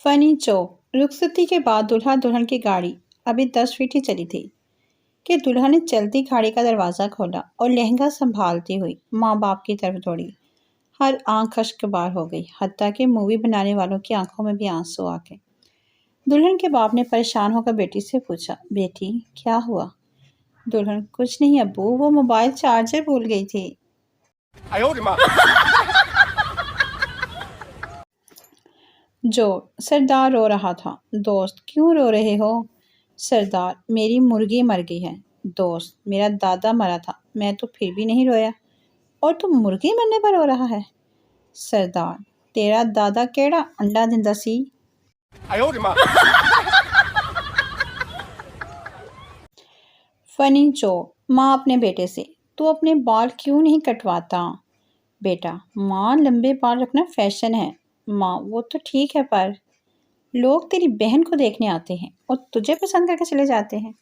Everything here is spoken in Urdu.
فنی چوک رخصتی کے بعد دلہا دلہن کی گاڑی ابھی 10 فٹ ہی چلی تھی کہ دلہا نے چلتی گاڑی کا دروازہ کھولا اور لہنگا سنبھالتی ہوئی ماں باپ کی طرف دوڑی۔ ہر آنکھ اشکبار ہو گئی، حتیٰ کہ مووی بنانے والوں کی آنکھوں میں بھی آنسو آ گئے۔ دلہن کے باپ نے پریشان ہو کر بیٹی سے پوچھا، بیٹی کیا ہوا؟ دلہن، کچھ نہیں ابو، وہ موبائل چارجر بھول گئی تھی۔ جوڑ سردار رو رہا تھا۔ دوست، کیوں رو رہے ہو؟ سردار، میری مرغی مر گئی ہے۔ دوست، میرا دادا مرا تھا، میں تو پھر بھی نہیں رویا، اور تم مرغی مرنے پر رو رہا ہے؟ سردار، تیرا دادا کیڑا انڈا دیندا سی؟ فنی چوڑ ماں اپنے بیٹے سے، تو اپنے بال کیوں نہیں کٹواتا؟ بیٹا، ماں لمبے بال رکھنا فیشن ہے۔ ماں، وہ تو ٹھیک ہے، پر لوگ تیری بہن کو دیکھنے آتے ہیں اور تجھے پسند کر کے چلے جاتے ہیں۔